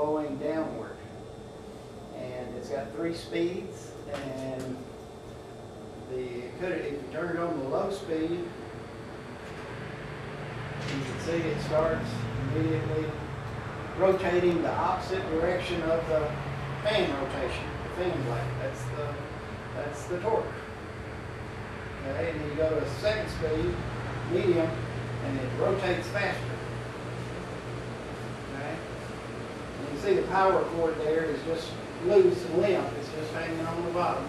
flowing downward. And it's got 3 speeds, and if you turn it on the low speed, you can see it starts immediately rotating the opposite direction of the fan rotation, the fan blade. That's the torque. Okay, and then you go to a second speed, medium, and it rotates faster. Okay, and you see the power cord there is just loose and limp. It's just hanging on the bottom.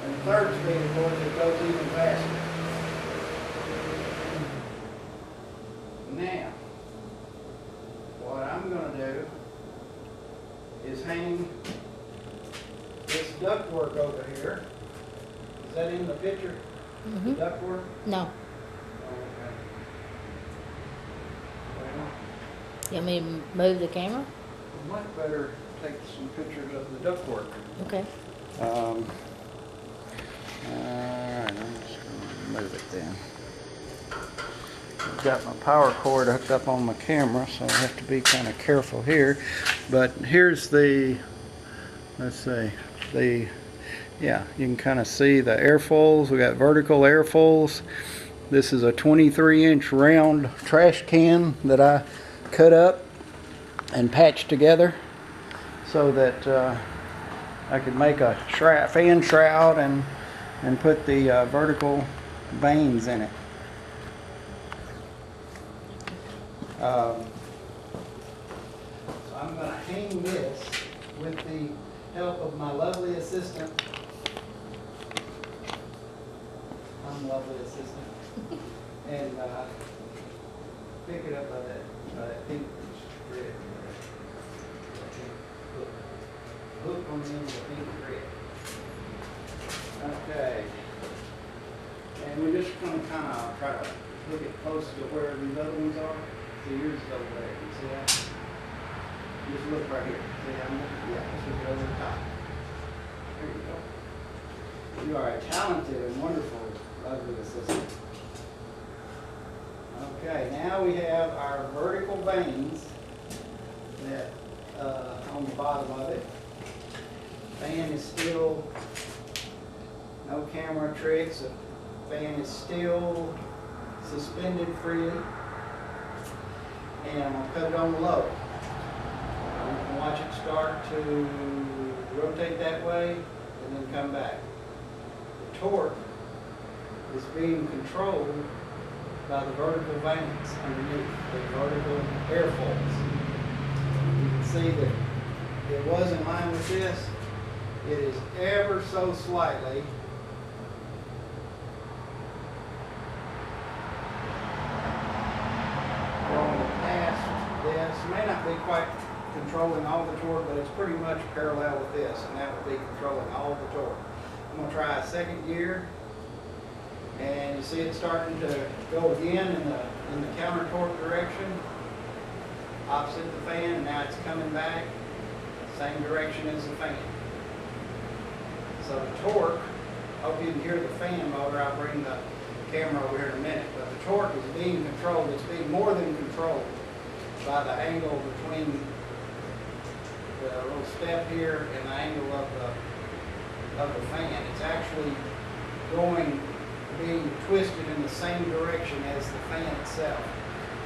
And the third speed, of course, it goes even faster. Now, what I'm going to do is hang this ductwork over here. Is that in the picture? Mm-hmm. The ductwork? No. Okay. Well, You want me to move the camera? we might better take some pictures of the ductwork. Okay. Alright, I'm just going to move it then. I've got my power cord hooked up on my camera, so I have to be kind of careful here. But here's the, let's see, yeah, you can kind of see the airfoils. We got vertical airfoils. This is a 23-inch round trash can that I cut up and patched together so that I could make a fan shroud and put the vertical vanes in it. So I'm going to hang this with the help of my lovely assistant. I'm lovely assistant. And pick it up by that pink thread. Hook on the end of the pink thread. Okay. And we're just going to kind of try to look it close to where these other ones are. See, yours is over there. You see that? Just look right here. See how I'm looking? Yeah, let's look over the top. There you go. You are a talented and wonderful, lovely assistant. Okay, now we have our vertical vanes that on the bottom of it. Fan is still, no camera tricks. The fan is still suspended freely. And I'm going to cut it on the low. You can watch it start to rotate that way and then come back. The torque is being controlled by the vertical vanes underneath, the vertical airfoils. You can see that it was in line with this. It is ever so slightly going past this. May not be quite controlling all the torque, but it's pretty much parallel with this, and that would be controlling all the torque. I'm going to try a second gear, and you see it starting to go again in the counter torque direction, opposite the fan, and now it's coming back, same direction as the fan. So the torque, I hope you can hear the fan motor. I'll bring the camera over here in a minute, but the torque is being controlled. It's being more than controlled by the angle between the little step here and the angle of the fan. It's actually being twisted in the same direction as the fan itself.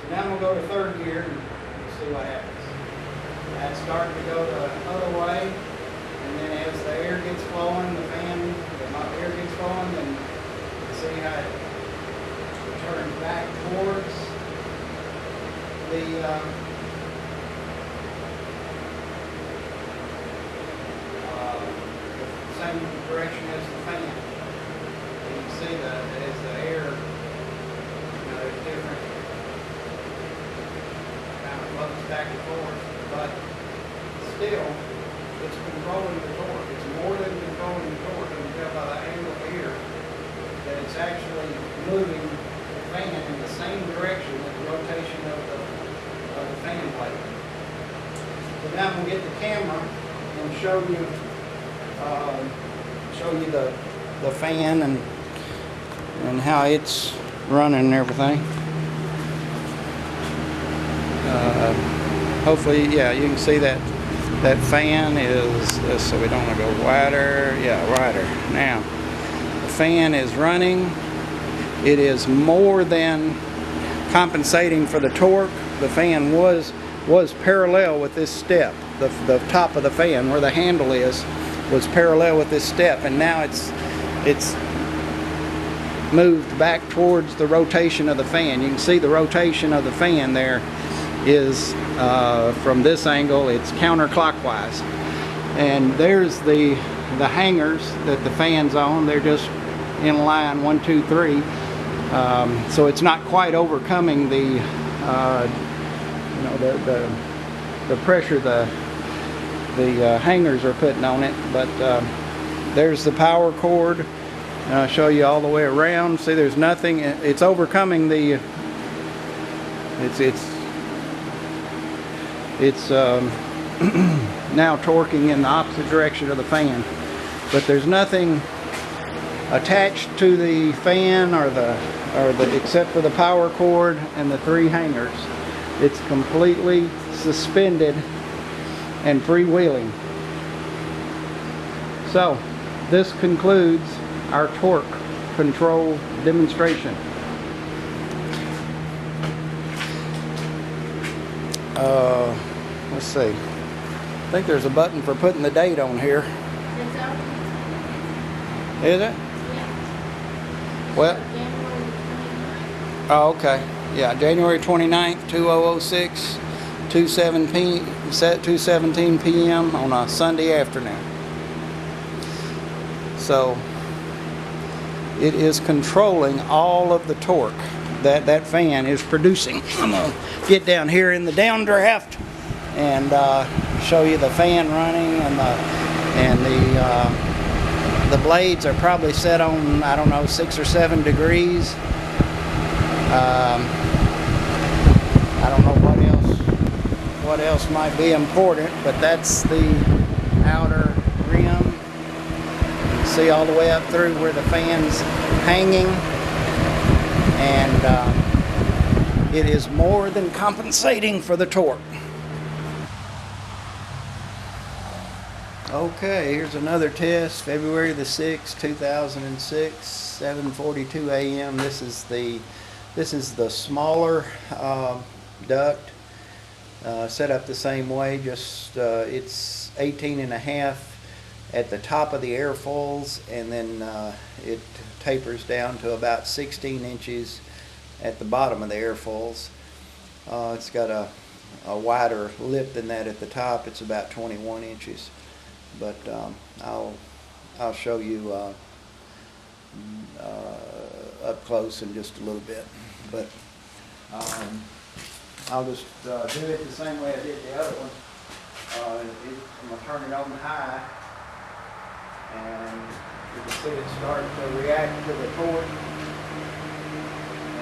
So now I'm going to go to third gear and we'll see what happens. That's starting to go the other way, and then as the air gets flowing, the air gets flowing, then you see how it turns back towards the same direction as the fan. And you can see that as the air, there's different kind of flows back and forth, but still, it's controlling the torque. It's more than controlling the torque. You can tell by the angle here that it's actually moving the fan in the same direction as the rotation of the fan blade. So now I'm going to get the camera and show you the fan and how it's running and everything. Hopefully, yeah, you can see that That fan is, so we don't want to go wider. Yeah, wider. Now, the fan is running. It is more than compensating for the torque. The fan was parallel with this step. The top of the fan, where the handle is, was parallel with this step, and now it's moved back towards the rotation of the fan. You can see the rotation of the fan there is from this angle, it's counterclockwise. And there's the hangers that the fan's on. They're just in line 1, 2, 3. So it's not quite overcoming the the pressure the hangers are putting on it. But there's the power cord. And I'll show you all the way around. See, there's nothing. It's overcoming the. It's now torquing in the opposite direction of the fan, but there's nothing attached to the fan or the except for the power cord and the 3 hangers. It's completely suspended and freewheeling. So this concludes our torque control demonstration. Let's see. I think there's a button for putting the date on here. Is it? Yeah. Well. Oh, okay. Yeah, January 29th, 2006, 2:17 p.m. on a Sunday afternoon. So it is controlling all of the torque that fan is producing. I'm gonna get down here in the downdraft and show you the fan running, and the blades are probably set on, I don't know, 6 or 7 degrees. I don't know what else might be important, but that's the outer rim. You can see all the way up through where the fan's hanging, and it is more than compensating for the torque. Okay, here's another test, February the 6th, 2006, 7:42 a.m. This is the smaller duct, set up the same way. Just it's 18.5 at the top of the airfoils, and then it tapers down to about 16 inches at the bottom of the airfoils. It's got a wider lip than that at the top. It's about 21 inches. But I'll show you up close in just a little bit. But I'll just do it the same way I did the other one. I'm going to turn it on high, and you can see it start to react to the torque,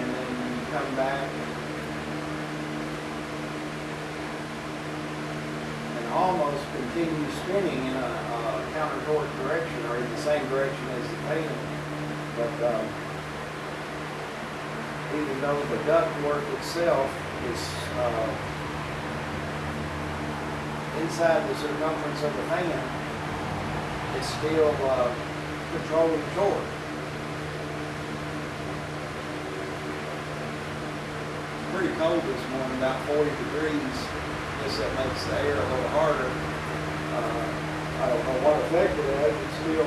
and then you come back and almost continue spinning in a counter torque direction, or in the same direction as the fan. But even though the duct work itself is inside the circumference of the fan, it's still controlling torque. It's pretty cold this morning, about 40 degrees. I guess that makes the air a little harder. I don't know what effect it has, but still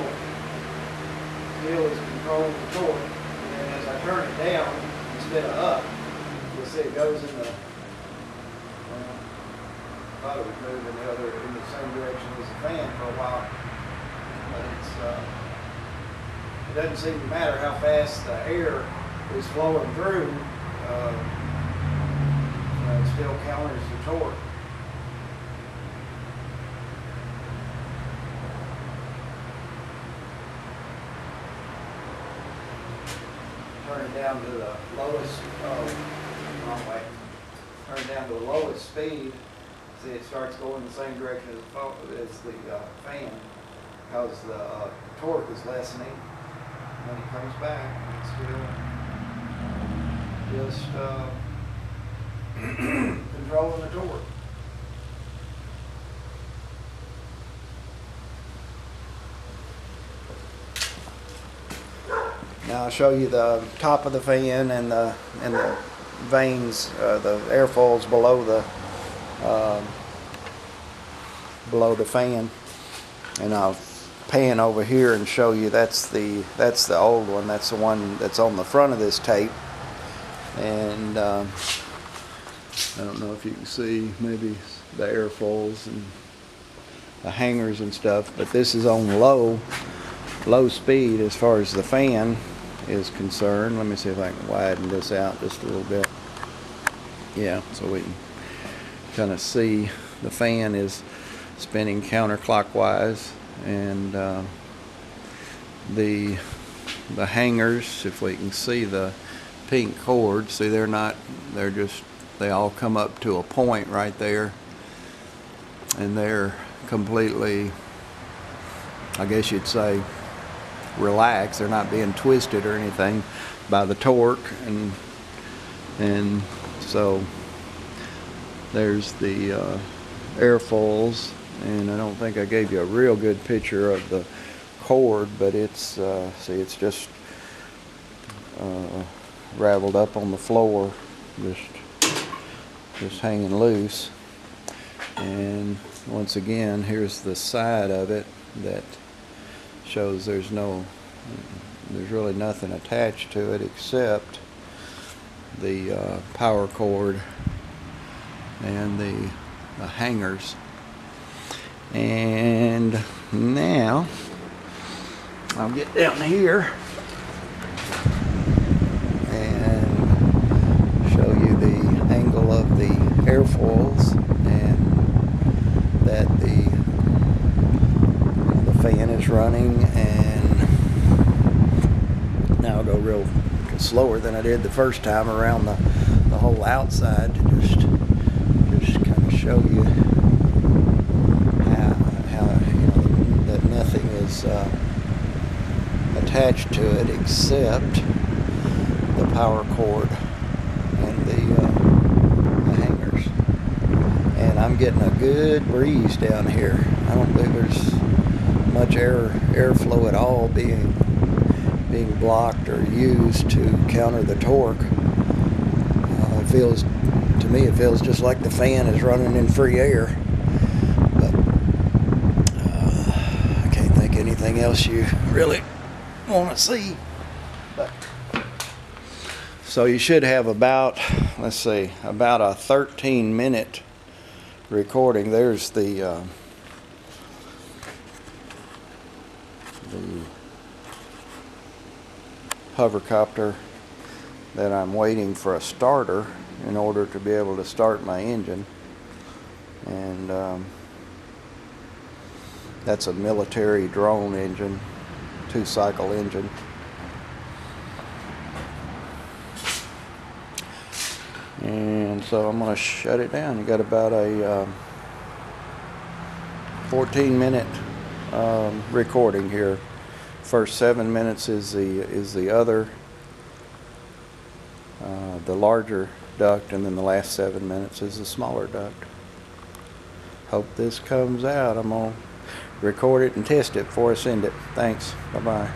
is controlling the torque. And then as I turn it down instead of up, you'll see it goes in the, I thought it was moving in the same direction as the fan for a while. But it doesn't seem to matter how fast the air is flowing through, it still counters the torque. Turn it down to the lowest, wrong way. Turn it down to the lowest speed. See, it starts going the same direction as the fan, because the torque is lessening. And then it comes back, and it's still just controlling the torque. I'll show you the top of the fan and the vanes, the airfoils below the fan, and I'll pan over here and show you that's the old one. That's the one that's on the front of this tape, and I don't know if you can see maybe the airfoils and the hangers and stuff, but this is on low speed as far as the fan is concerned. Let me see if I can widen this out just a little bit. Yeah, so we can kind of see the fan is spinning counterclockwise, and the hangers, if we can see the pink cords, see they all come up to a point right there, and they're completely, I guess you'd say, relaxed. They're not being twisted or anything by the torque, and so there's the airfoils, and I don't think I gave you a real good picture of the cord, but it's see, it's just raveled up on the floor, just hanging loose. And once again, here's the side of it that shows there's really nothing attached to it except the power cord and the hangers. And now I'll get down here and show you the angle of the airfoils, and that the fan is running. And now I'll go real slower than I did the first time around the whole outside to just kind of show you how that nothing is attached to it except the power cord and the hangers. And I'm getting a good breeze down here. I don't believe there's much airflow at all being blocked or used to counter the torque. To me it feels just like the fan is running in free air, but I can't think anything else you really want to see. But so you should have about, let's see, about a 13-minute recording. There's the hovercopter that I'm waiting for a starter in order to be able to start my engine, and that's a military drone engine, 2-cycle engine. And so I'm going to shut it down. You got about a 14-minute recording here. First 7 minutes is the other, the larger duct, and then the last 7 minutes is the smaller duct. Hope this comes out. I'm gonna record it and test it before I send it. Thanks. Bye-bye.